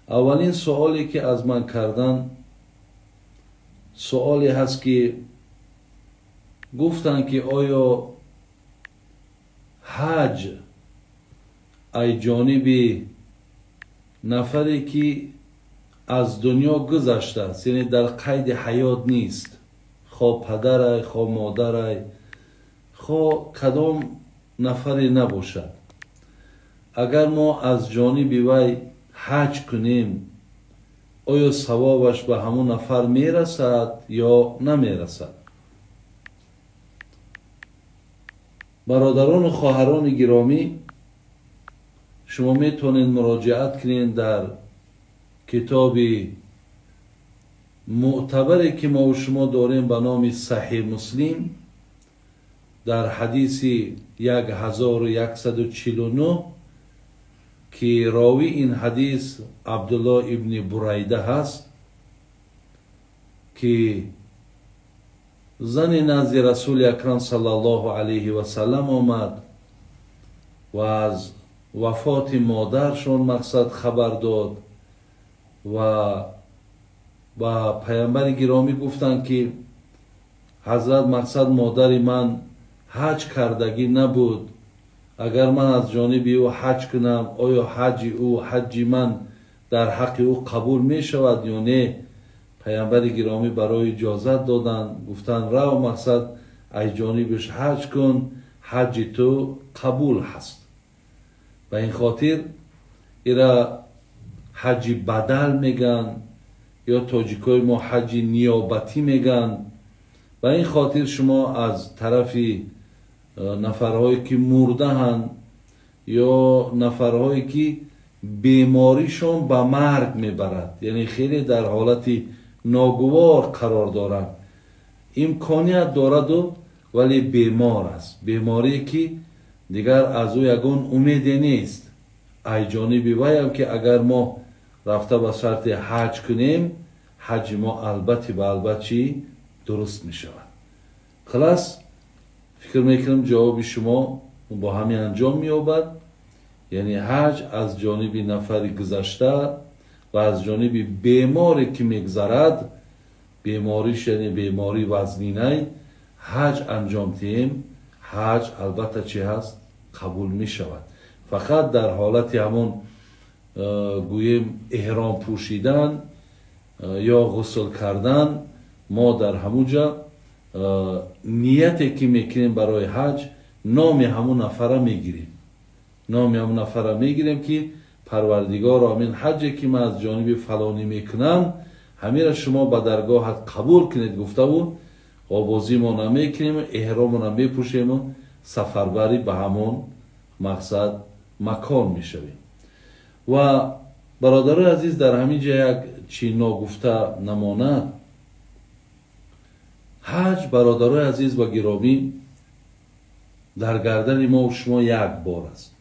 اولین سوالی که از من کردن سوالی هست که گفتن که آیا حج ای جانب نفری که از دنیا گذشته است، یعنی در قید حیات نیست، خواه پدرای خواه مادرای خواه کدام نفری نباشد، اگر ما از جانب وی حج کنیم آیا ثوابش به همون نفر میرسد یا نمیرسد؟ برادران و خواهران گرامی، شما میتونید مراجعت کنید در کتاب معتبری که ما و شما داریم به نام صحیح مسلم، در حدیث 1149 که راوی این حدیث عبدالله ابن بریده هست که زن نزد رسول اکرم صلی الله علیه و سلم آمد و از وفات مادرشون مقصد خبر داد و با پیامبر گرامی گفتند که حضرت مقصد مادر من حج کردگی نبود، اگر من از جانب او حج کنم آیا حج او حج من در حق او قبول می شود یا نه؟ پیامبر گرامی برای اجازت دادن، گفتن رو مقصد ای جانبش حج کن، حج تو قبول هست. و این خاطر ایرا حج بدل میگن یا تاجیکای ما حج نیابتی میگن. و این خاطر شما از طرف نفرهایی که مرده هن یا نفرهایی که بیماریشون به مرگ میبرد، یعنی خیلی در حالت ناگوار قرار دارند، امکانیت دارد ولی بیمار است، بیماری که دیگر از او یگان امیدی نیست. ای جانب وی هم که اگر ما رفته به شرط حج کنیم حج ما البته به البته درست می شود. خلاص فکر میکنم جواب شما با همین انجام می یابد. یعنی حج از جانب نفر گذشته و از جانب بیماری که میگذرد، بیماریش یعنی بیماری وزنینه، حج انجام دهیم، حج البته چی هست؟ قبول می شود. فقط در حالت همون گویم احرام پوشیدن یا غسل کردن ما در همونجا نیتی که میکنیم برای حج نام همون نفره میگیریم، نام همون نفره میگیریم که پروردگار آمین حجی که من از جانب فلانی میکنم همین را شما به درگاهت قبول کنید گفته بود، آوازی ما نمیکنیم، احرام نمیپوشیم و سفربری به همون مقصد مکان میشویم. و برادر عزیز در همین جا یک چی ناگفته نماند، حج برادر عزیز و گرامی در گردن ما و شما یک بار است.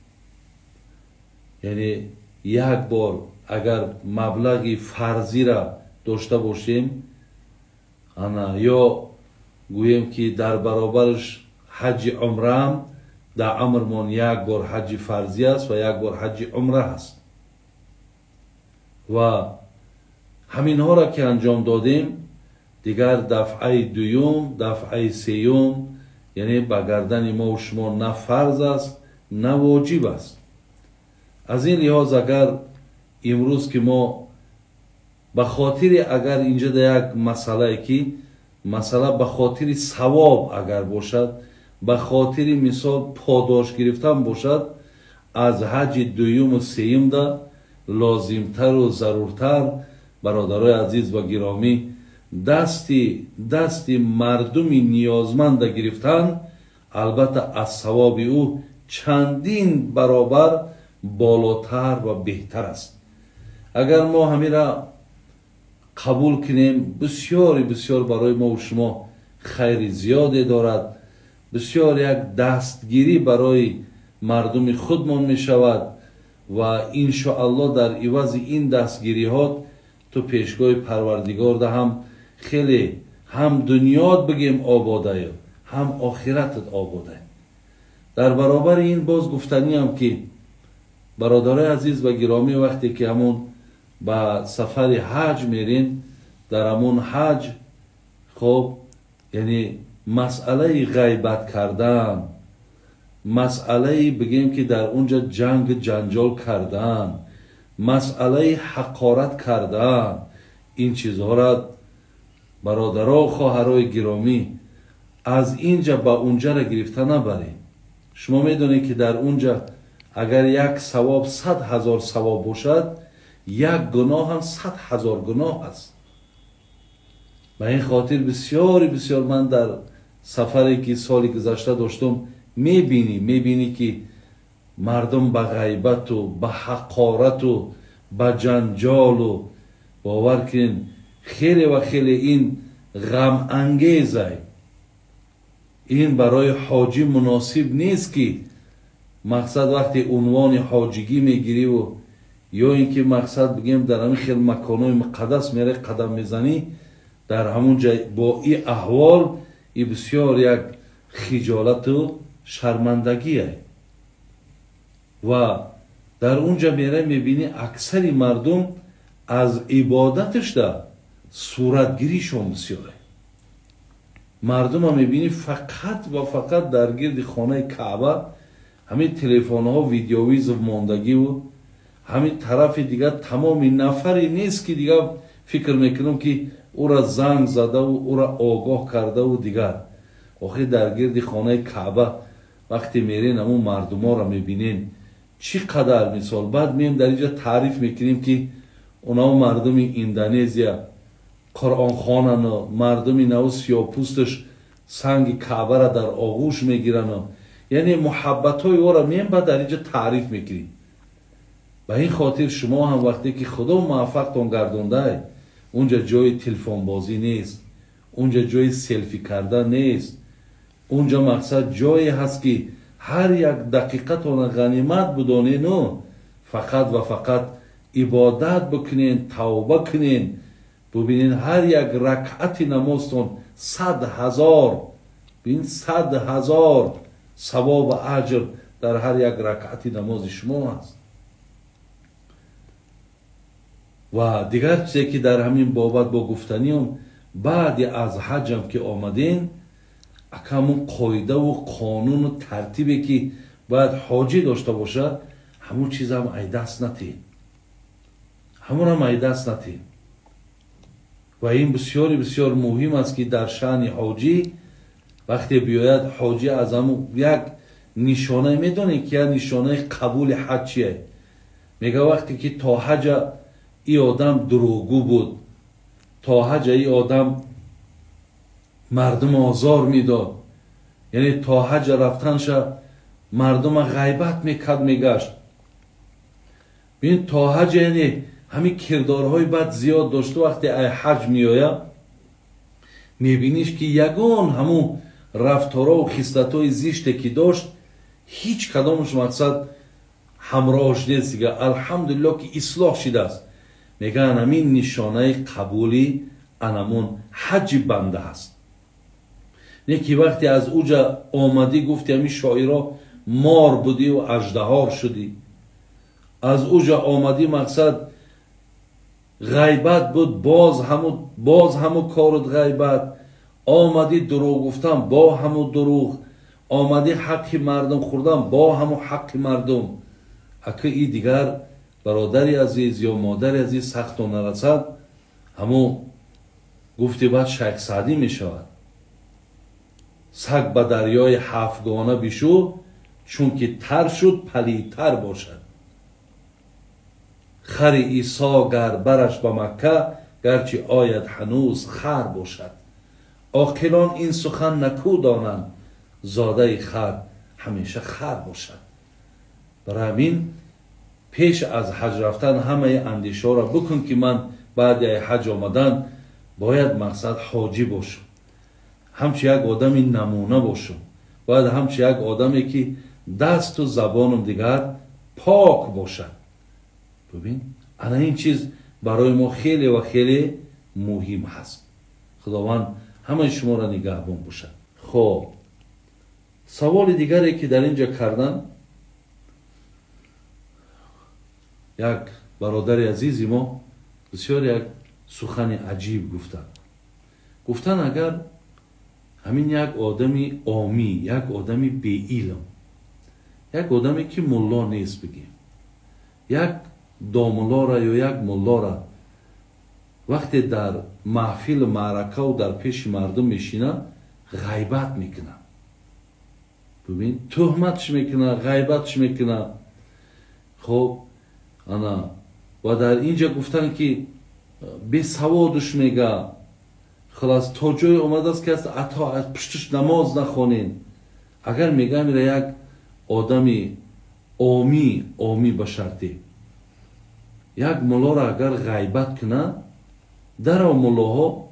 یعنی یک بار اگر مبلغ فرضی را داشته باشیم یا گویم که در برابرش حج عمره هم در عمرمان یک بار حج فرضی است و یک بار حج عمره است و همین ها را که انجام دادیم دیگر دفعه دوم دفعه سیوم یعنی به گردن ما و شما نه فرض است نه واجب است. از این لحاظ اگر امروز که ما به خاطر اگر اینجا در یک مسئله که مسئله به خاطر ثواب اگر باشد، به خاطر مثال پاداش گرفتن باشد، از حج دوم و سیوم ده لازمتر و ضرورتر برادرای عزیز و گرامی دستی مردمی نیازمند گرفتن، البته از ثواب او چندین برابر بالاتر و بهتر است. اگر ما همین را قبول کنیم بسیار برای ما و شما خیر زیاده دارد، بسیار یک دستگیری برای مردم خودمان می شود و انشاءالله در عوض این دستگیری ها تو پیشگاه پروردگار ده هم خیلی هم دنیات بگیم آباده هم آخرتت آباده. در برابر این باز گفتنی هم که برادرای عزیز و گرامی وقتی که همون با سفر حج میرین، در همون حج خب یعنی مسئله غیبت کردن، مسئله بگیم که در اونجا جنگ جنجال کردن، مسئله حقارت کردن، این چیزها را برادرها و خواهرای گرامی از اینجا با اونجا را گرفته نبرید. شما میدونید که در اونجا اگر یک ثواب 100,000 ثواب باشد، یک گناه هم 100,000 گناه است. به این خاطر بسیار من در سفری که سال گذشته داشتم میبینی که مردم به غیبت و به حقارت و به جنجال و باور کنین خیلی و خیلی این غم انگیزه. این برای حاجی مناسب نیست که مقصد وقتی عنوان حاجیگی میگیری و یا اینکه مقصد بگیم در همین خیلی مکانهای مقدس میره قدم میزنی، در همون جای با این احوال این بسیار یک خجالت و شرمندگیه. و در اونجا میره میبینی اکثری مردم از عبادتش در صورتگیریشون بسیاره. مردم هم میبینی فقط و فقط در گرد خانه کعبه همین تلفن ها ویدیویز ماندگی و همین طرف دیگه تمامی نفری نیست که دیگه فکر میکنم که او را زنگ زده و او را آگاه کرده و دیگر. آخه در گرد خانه کعبه وقتی میرین همون مردم ها را میبینین چقدر مثال بعد میم در اینجا تعریف میکنیم که اونا مردم اندونزیا قرآن خوانن و مردم نو سیاپوستش سنگ کعبه را در آغوش میگیرن و یعنی محبت های او را میم بعد در اینجا تعریف میکنیم. به این خاطر شما هم وقتی که خدا موفقتون گردونده اونجا جای تلفن بازی نیست، اونجا جای سلفی کردن نیست، اونجا مقصد جایی هست که هر یک دقیقتون غنیمت بدانین و فقط و فقط عبادت بکنین، توبه کنین. ببینین هر یک رکعت نمازتون 100,000 ببین 100,000 ثواب و اجر در هر یک رکعت نماز شما هست. و دیگر چیزی که در همین بابت با گفتنیم بعد از حجم که آمدین همون قاعده و قانون و ترتیبی که باید حاجی داشته باشد همون چیز هم ای دست نتین، همون هم ای دست نتین. و این بسیار مهم است که در شأن حاجی وقتی بیاید حاجی از همون یک نشانه میدونی که نشانه قبول حج چیه. میگه وقتی که تا حج ای آدم دروغگو بود، تا حج ای آدم مردم آزار میداد، یعنی تا حج رفتنش مردم غیبت میکرد میگشت. ببین تا حج یعنی همین کردارهای بد زیاد داشته. وقتی ای حج میآید میبینیش که یگان همون رفتارها و خصلت‌های زشتی که داشت هیچ کدامش مقصد همراهش نیست دیگه. الحمدلله که اصلاح شده است. میگن همین نشانه قبولی انمون حج بنده هست. نه که وقتی از اوجا آمدی گفتی همین شاعرها مار بودی و اژدهار شدی، از اوجا آمدی مقصد غیبت بود، باز همو کارت غیبت، آمدی دروغ گفتن با همو دروغ، آمدی حق مردم خوردن با همو حق مردم. اگه ای دیگر برادری عزیز یا مادری عزیز سخت و نرسد همو گفتی بعد شیخ سعدی می شود. سگ به دریای هفتگانه بشو چون که تر شد پلیتر باشد. خر عیسی گر برش به مکه گرچه آید هنوز خر باشد. عاقلان این سخن نکو دانند زاده خر همیشه خر باشد. برای همین پیش از حج رفتن همه اندیشه را بکن که من بعد حج آمدن باید مقصد حاجی باشم، همچه یک آدمی نمونه باشم، باید همچه یک آدمی که دست و زبانم دیگر پاک باشد. ببین انا این چیز برای ما خیلی و خیلی مهم هست. خداوند همه شما را نگهبان باشد. خب سوال دیگری که در اینجا کردن، یک برادر عزیزی ما بسیار یک سخن عجیب گفتن اگر همین یک آدمی عامی، یک آدمی بی علم، یک آدمی که ملا نیست بگیم، یک داملا را یا یک ملا را وقتی در محفل معرکه و در پیش مردم میشینه غیبت میکنه، ببین تهمتش میکنه، غیبتش میکنه. خب انا و در اینجا گفتن که بی سوادش میگه، خلاص تا جای اومده است که حتی از پشتش نماز نخونین. اگر میگه میره یک آدمی عامی به شرطی یک ملا را اگر غیبت کنه، در ملاها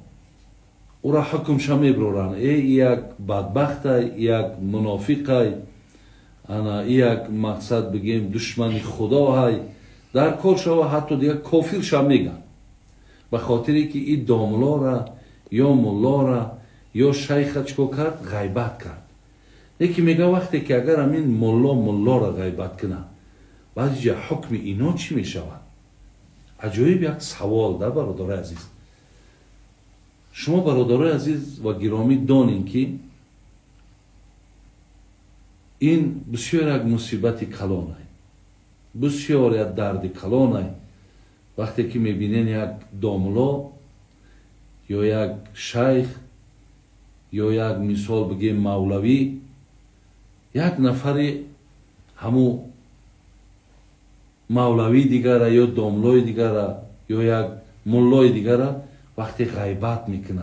او را حکمش میبرورن، ای یک بدبخت، یک منافق، انا یک مقصد بگیم دشمن خدا های در کار شو، حتی دیگه کافر شم میگن، به خاطری که این داملا را یا ملا را یا شیخ چکو کرد، غیبت کرد. یکی میگه وقتی که اگر همین ملا را غیبت کنه، بعد جا حکم اینا چی میشود؟ عجایب یک سوال ده برادر عزیز. شما برادر عزیز و گرامی دانین که این بسیار یک مصیبت کلان است، بسیار یک درد کلان است. وقتی که میبینین یک داملا یا یک شیخ یا یک مثال بگیم مولوی، یک نفر همو مولوی دیگر یا داملای دیگر یا یک ملای دیگر وقتی غیبت میکنه،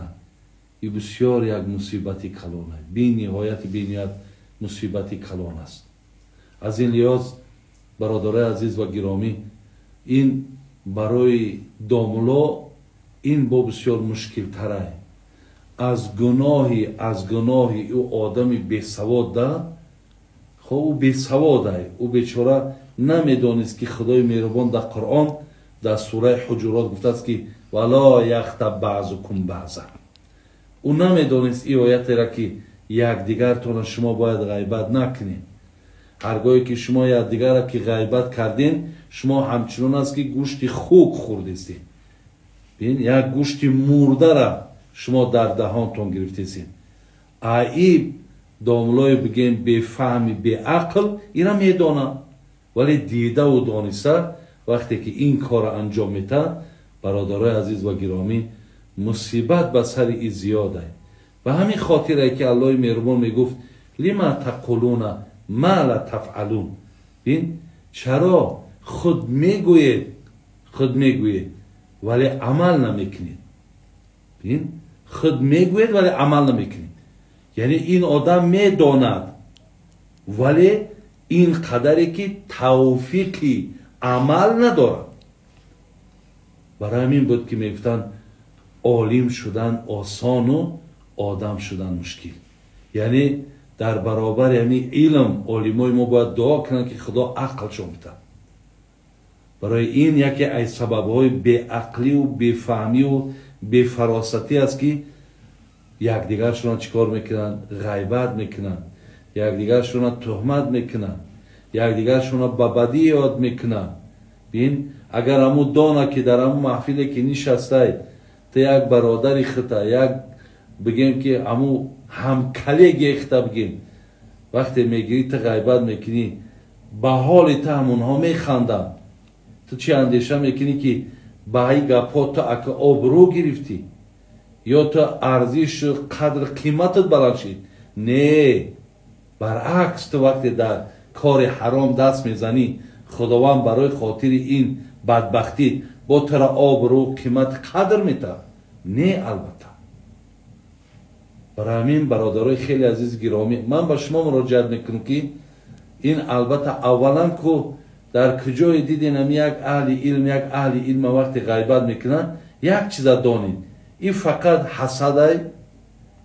این بسیار یک مصیبتی کلان است، بی نهایت مصیبتی کلان است. از این لحاظ برادرای عزیز و گرامی، این برای داملا این با بسیار مشکل تره از گناهی او آدمی بی سواد ده. خب او بی سواده، او بیچاره نمیدانست که خدای مهربان در قرآن در سوره حجرات گفته است که ولا یغتب بعضکم بعضا. او نمیدانست این آیت را که یک دیگرتان شما باید غیبت نکنین. هرگاهی که شما یک دیگر را که غیبت کردین، شما همچنان است که گوشت خوک خوردیستین. ببین یک گوشت مرده را شما در دهانتون گرفتیستین. ای داملای بگیم به فهمی به عقل اینا میدانه، ولی دیده و دانسته وقتی که این کار انجام میده، برادرای عزیز و گرامی، مصیبت به سر ای زیاده. و همین خاطره که الله مهربان میگفت لما تقولون ما لا تفعلون. ببین چرا خود میگوید ولی عمل نمیکنید. ببین خود میگوید ولی عمل نمیکنید. یعنی این آدم میداند ولی این قدری که توفیقی عمل ندارد. برای همین بود که میگفتن عالم شدن آسان و آدم شدن مشکل. یعنی در برابر یعنی علم عالمای ما باید دعا کنن که خدا عقل شون بده. برای این یکی از سببهای بی عقلی و بی فهمی و بی فراستی است که یک دیگرشون چیکار میکنن؟ غیبت میکنن، یک دیگرشون تهمت میکنن، یک دیگرشون به بدی یاد میکنن. بین اگر همو دانه که در همو محفلی که نشسته تا یک برادری خطا، یک بگیم که همو همکلیگی خطا بگیم، وقتی میگیری تا غیبت میکنی به حال تا همونها میخندن، تو چی اندیشه میکنی که به ای گپا تو اکا آبرو گرفتی یا تو ارزش قدر قیمتت بلند شد؟ نه، برعکس تو وقتی در کار حرام دست میزنی، خداوند برای خاطر این بدبختی با تو را آبرو قیمت قدر میده. نه البته. برای همین برادرای خیلی عزیز گرامی، من به شما مراجعت میکنم که این البته اولا که در کجای دیدین یک اهل علم وقتی غیبت میکنن، یک چیز دانین، این فقط حسد های،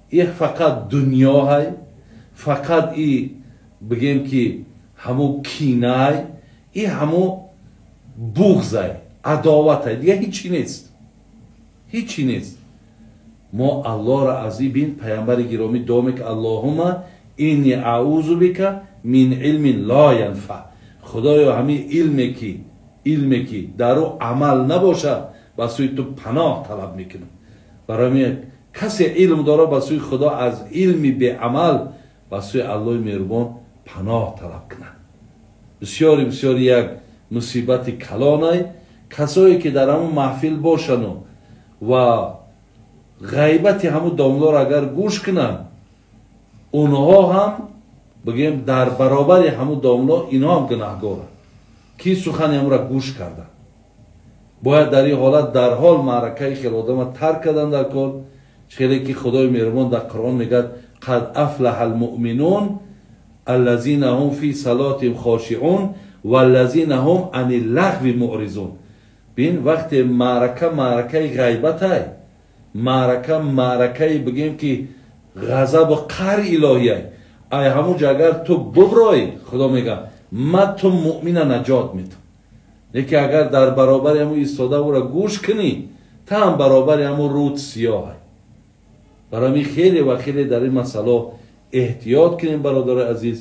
این فقط دنیا های، فقط این بگیم که همو کینه های، این همو بغض های، عداوت های، دیگه هیچی نیست. ما الله را از این پیامبر گرامی دعا میکنیم اللهم اینی اعوذ بک من علم لا ینفع. خدایا همین علمی که در او عمل نباشه ба сӯи ту паноҳ талаб мекунам. барои ҳамин касе илм дора ба сӯи худо аз илми беамал ба сӯи аллоҳи меҳрубон паноҳ талаб кунад. бисёри бисёри як мусибати калонай касое ки дар ҳамун маҳфил бошану ва ғайбати ҳамун домлор агар гӯш кунанд, онҳо ҳам бигем дар баробари ҳамун домло инҳо ҳам гунаҳгоранд ки сухани ҳамура гӯш карданд. бояд дар ин ҳолат дарҳол маъракаи хел одама тарк кардан дар кор. хеле ки худои меҳрубон дар қуръон мегӯяд қад афлаҳа алмуъминун аллазина ҳум фи салотihim хошиун валлазина ҳум ани лағви муъризун. бин вақте маъракаи ғайбатай, маъракаи бигем ки ғазабу қаҳри илоҳияй. ай ҳамун ҷо агар ту буброӣ, худо мегӯяд ман ту муъмина наҷот медам. лекин агар дар баробари ҳамун истода ӯра гӯш кунӣ, та ҳам баробари ҳамун руд сиёҳай. барои ҳамин хеле ва хеле дар ин масъала эҳтиёт кунем бародари азиз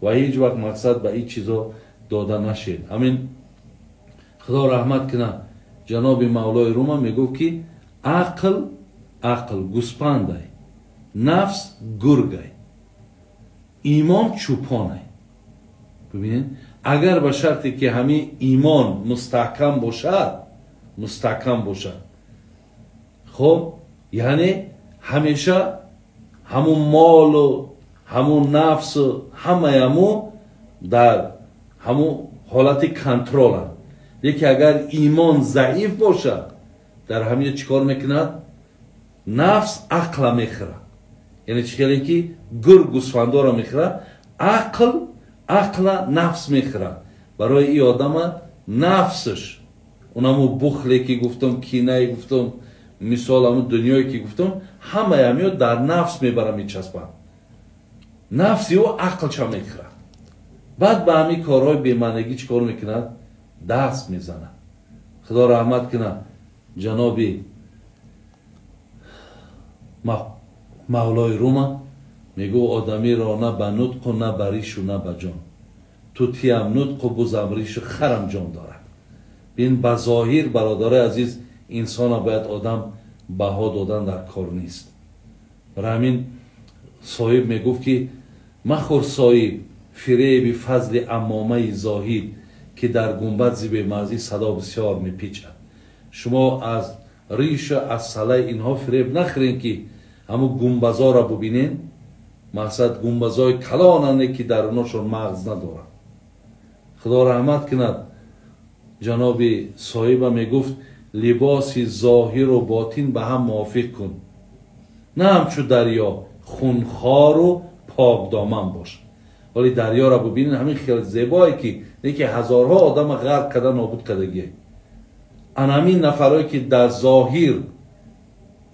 ва ҳеҷ вақт мақсад ба ин чизо дода нашед. ҳамин худо раҳмат кунад, ҷаноби мавлои рума мегуфт ки ақл гуспандай, нафс гургай, имон чӯпонай. бибинед, агар ба шарте ки ҳамин имон мустаҳкам бошад, хоб яъне ҳамеша ҳамун молу ҳамун нафсу ҳамаи ҳамун дар ҳамун ҳолати контроланд. лекин агар имон заиф бошад, дар ҳамин чӣ кор мекунад? нафс ақла мехӯрад. яъне чӣ хеле ки гур гӯсфандора мехӯрад, ақла нафс мехӯрад. барои ин одама нафсаш онаму бухле ки гуфтам, кинае гуфтам, мисол ҳамун дунёе ки гуфтам, ҳамаи ҳамиё дар нафс мебара мечаспад. нафси ӯ ақлша мехӯрад. баъд ба ҳамин корҳои бемаънагӣ чӣ кор мекунад? даст мезанад. худо раҳмат кунад, ҷаноби мавлои рума мегӯ одамиро на ба нутқу на ба ришу на ба ҷон, тутиам нутқу бузам ришу харам ҷон дорад. бин ба зоҳир бародари азиз инсона бояд одам баҳо додан дар кор нест. барои ҳамин соҳиб мегуфт ки махӯр соҳиб фиреби фазли амомаи зоҳид ки дар гумбази бемағзӣ садо бисёр мепичад. шумо аз риша аз салаи инҳо фиреб нахӯред ки ҳамун гумбазоро бубинед. мақсад гумбазои калонане ки дар онҳошон мағз надорад. худо раҳмат кунад, ҷаноби соҳиба мегуфт либоси зоҳиру ботин ба ҳам мувофиқ кун, на ҳамчун дарьё хунхору покдоман бош. вале дарьёро бубинед, ҳамин хеле зебое ки лекин ҳазорҳо одама ғарқ карда нобуд кардагиай. анамин нафарое ки дар зоҳир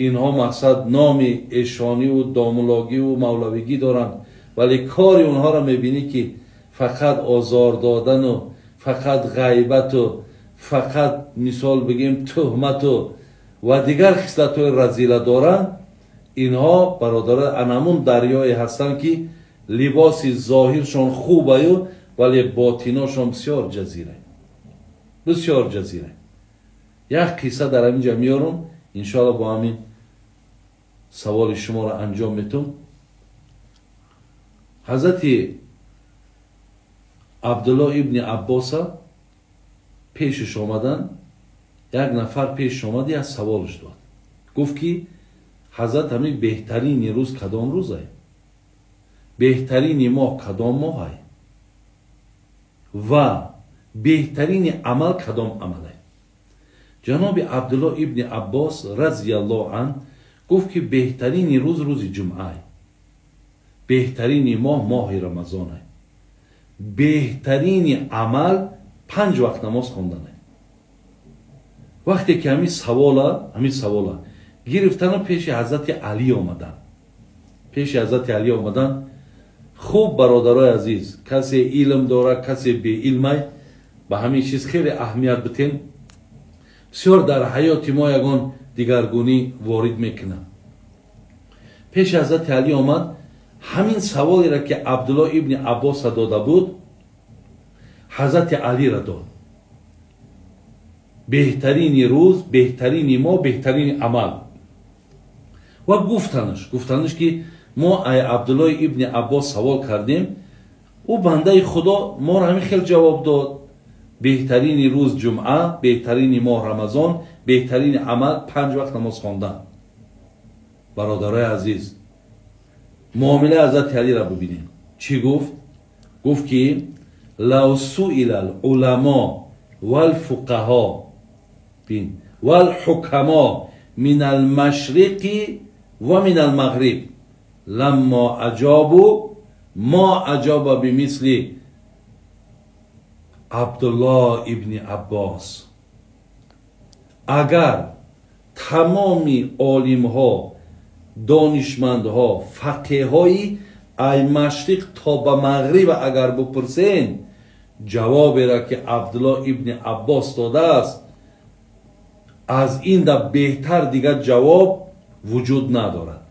инҳо мақсад номи эшониву домулогиву мавлавигӣ доранд, вале кори онҳоро мебинӣ ки фақат озор додану фақат ғайбату фақат мисол бигем туҳмату ва дигар хислатҳои разила доранд. инҳо бародари анамун дарьёе ҳастанд ки либоси зоҳиршон хубаю вале ботиношон бисёр ҷазира. як қисса дар ҳамин ҷо меёрам, иншоалло бо ҳамин саволи шуморо анҷом метавам. ҳазрати абдулло ибни аббоса пешаш омадан, як нафар пешаш омад, як саволаш дод. гуфт ки ҳазрат ҳамин беҳтарини рӯз кадом рӯзай? беҳтарини моҳ кадом моҳай? ва беҳтарини амал кадом амалай? ҷаноби абдулло ибни аббос разияллоҳу ан гуфт ки беҳтарини рӯз рӯзи ҷумъаи, беҳтарини моҳ моҳи рамазонай, беҳтарини амал 5 вақт намоз хонданай. вақте ки ҳамин савола гирифтану пеши ҳазрати алӣ омадан, хуб бародарои азиз, касе илм дорад, касе беилмай, ба ҳамин чиз хеле аҳамият битем. бисёр дар ҳаёти мо ягон дигаргунӣ ворид мекунад. пеши ҳазрати алӣ омад, ҳамин саволеро ки абдулло ибни аббоса дода буд, ҳазрати алиро дод. بهترین روز، بهترین ما، بهترین عمل. و گفتنش که ما ای عبدالله ابن عباس سوال کردیم، او بنده خدا ما را همین خیلی جواب داد. بهترین روز جمعه، بهترین ماه رمضان، بهترین عمل 5 وقت نماز خواندن. برادرای عزیز، معامله حضرت علی را ببینیم. چی گفت؟ گفت که لو سئل العلماء والفقهاء والحکماء من المشرق و من المغرب لما اجابوا ما اجاب بمثل عبدالله ابن عباس. اگر تمامی عالم ها، دانشمند ها، فقیه های ای مشرق تا به مغرب اگر بپرسین، جوابی را که عبدالله ابن عباس داده است از این در بهتر دیگر جواب وجود ندارد.